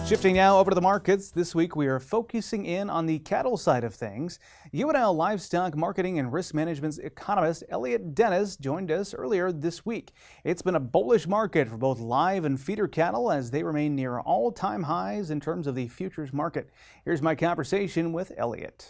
Shifting now over to the markets, this week we are focusing in on the cattle side of things. UNL Livestock Marketing and Risk Management's economist Elliott joined us earlier this week. It's been a bullish market for both live and feeder cattle as they remain near all-time highs in terms of the futures market. Here's my conversation with Elliott.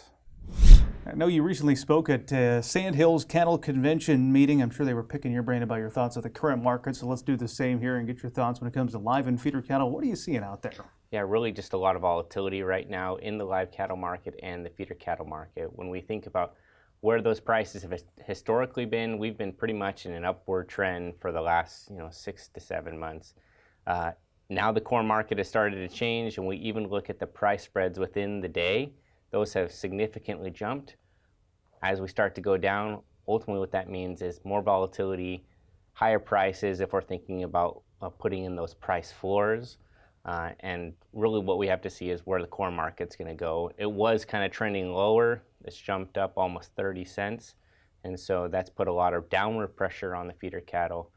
I know you recently spoke at Sandhills Cattle Convention meeting. I'm sure they were picking your brain about your thoughts of the current market, so let's do the same here and get your thoughts when it comes to live and feeder cattle. What are you seeing out there? Yeah, really just a lot of volatility right now in the live cattle market and the feeder cattle market. When we think about where those prices have historically been, we've been pretty much in an upward trend for the last 6 to 7 months. Now the corn market has started to change, and we even look at the price spreads within the day. Those have significantly jumped. As we start to go down, ultimately what that means is more volatility, higher prices if we're thinking about putting in those price floors. And really what we have to see is where the corn market's going to go. It was kind of trending lower. It's jumped up almost 30 cents. And so that's put a lot of downward pressure on the feeder cattle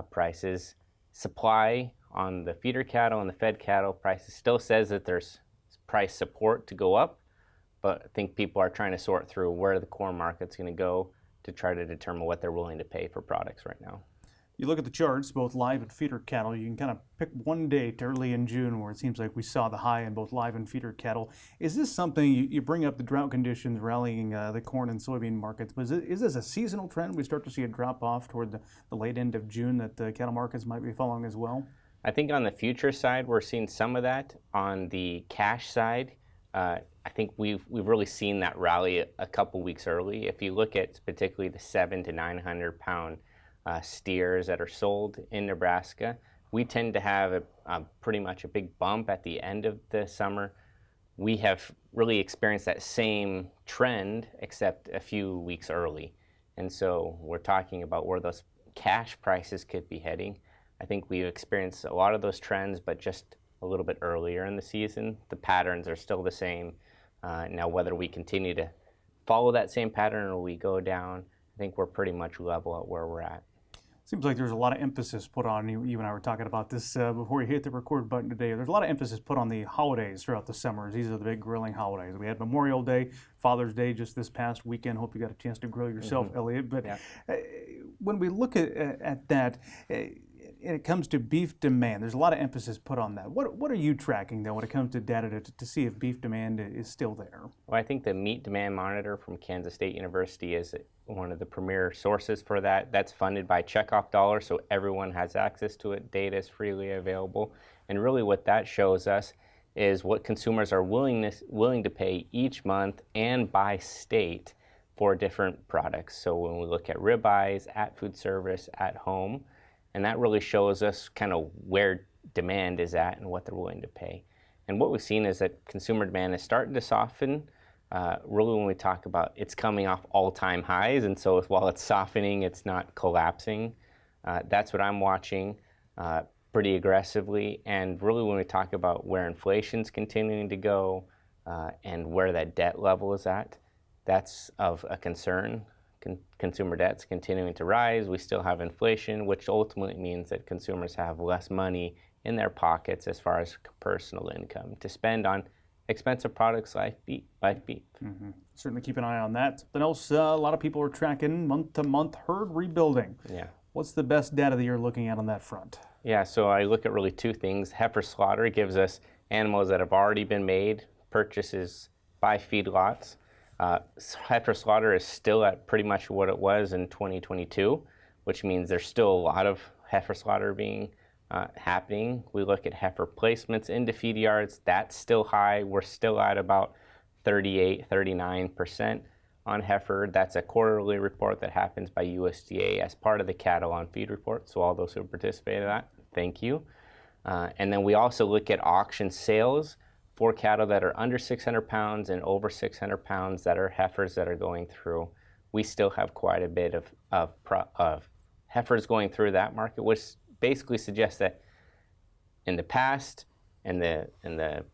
prices. Supply on the feeder cattle and the fed cattle prices still says that there's price support to go up. But I think people are trying to sort through where the corn market's going to go to try to determine what they're willing to pay for products right now. You look at the charts, both live and feeder cattle, you can kind of pick one date early in June where it seems like we saw the high in both live and feeder cattle. Is this something, you bring up the drought conditions rallying the corn and soybean markets, but is this a seasonal trend? We start to see a drop off toward the late end of June that the cattle markets might be following as well? I think on the future side, we're seeing some of that. On the cash side, I think we've really seen that rally a couple weeks early. If you look at particularly the 700 to 900 pound steers that are sold in Nebraska, we tend to have pretty much a big bump at the end of the summer. We have really experienced that same trend except a few weeks early. And so we're talking about where those cash prices could be heading. I think we've experienced a lot of those trends, but just a little bit earlier in the season. The patterns are still the same. Now, whether we continue to follow that same pattern or we go down, I think we're pretty much level at where we're at. Seems like there's a lot of emphasis put on, you and I were talking about this before you hit the record button today, there's a lot of emphasis put on the holidays throughout the summers. These are the big grilling holidays. We had Memorial Day, Father's Day just this past weekend. Hope you got a chance to grill yourself, Elliott. But yeah. When we look at that, and it comes to beef demand, there's a lot of emphasis put on that. What are you tracking, though, when it comes to data to see if beef demand is still there? Well, I think the Meat Demand Monitor from Kansas State University is one of the premier sources for that. That's funded by checkoff dollars, so everyone has access to it. Data is freely available. And really what that shows us is what consumers are willing to pay each month and by state for different products. So when we look at ribeyes, at food service, at home, and that really shows us kind of where demand is at and what they're willing to pay. And what we've seen is that consumer demand is starting to soften. Really when we talk about it's coming off all-time highs, and so while it's softening, it's not collapsing. That's what I'm watching pretty aggressively. And really when we talk about where inflation's continuing to go and where that debt level is at, that's of a concern. Consumer debt's continuing to rise. We still have inflation, which ultimately means that consumers have less money in their pockets as far as personal income to spend on expensive products like beef. Mm-hmm. Certainly keep an eye on that. Something else a lot of people are tracking, month-to-month herd rebuilding. Yeah. What's the best data that you're looking at on that front? Yeah, so I look at really two things. Heifer slaughter gives us animals that have already been made, purchases by feedlots. Heifer slaughter is still at pretty much what it was in 2022, which means there's still a lot of heifer slaughter being happening. We look at heifer placements into feed yards. That's still high. We're still at about 38, 39% on heifer. That's a quarterly report that happens by USDA as part of the cattle on feed report. So all those who participated in that, thank you. And then we also look at auction sales for cattle that are under 600 pounds and over 600 pounds that are heifers that are going through. We still have quite a bit of heifers going through that market, which basically suggests that in the past, in the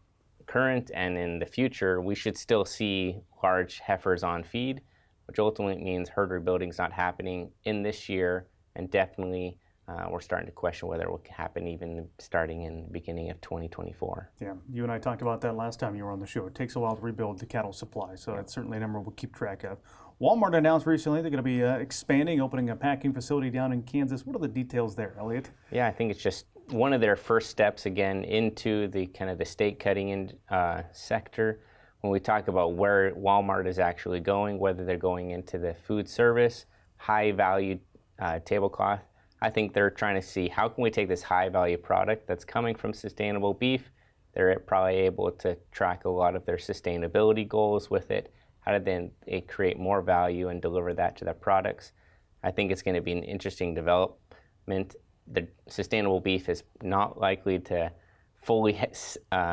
current, and in the future, we should still see large heifers on feed, which ultimately means herd rebuilding is not happening in this year and definitely we're starting to question whether it will happen even starting in the beginning of 2024. Yeah, you and I talked about that last time you were on the show. It takes a while to rebuild the cattle supply, so that's certainly a number we'll keep track of. Walmart announced recently they're going to be expanding, opening a packing facility down in Kansas. What are the details there, Elliott? Yeah, I think it's just one of their first steps again into the kind of the steak cutting in, sector. When we talk about where Walmart is actually going, whether they're going into the food service, high value tablecloth, I think they're trying to see how can we take this high value product that's coming from sustainable beef. They're probably able to track a lot of their sustainability goals with it. How do they create more value and deliver that to their products? I think it's going to be an interesting development. The sustainable beef is not likely to fully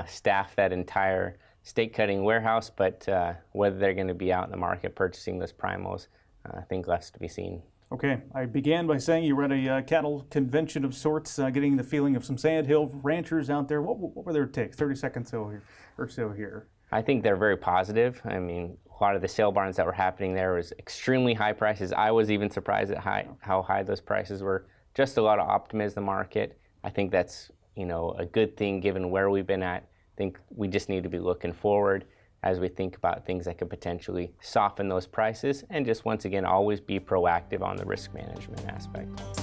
staff that entire steak cutting warehouse, but whether they're going to be out in the market purchasing those primals, I think left to be seen. Okay, I began by saying you were at a cattle convention of sorts, getting the feeling of some sandhill ranchers out there. What were their takes? 30 seconds or so here. I think they're very positive. I mean, a lot of the sale barns that were happening there was extremely high prices. I was even surprised at how high those prices were. Just a lot of optimism in the market. I think that's a good thing given where we've been at. I think we just need to be looking forward as we think about things that could potentially soften those prices and just once again always be proactive on the risk management aspect.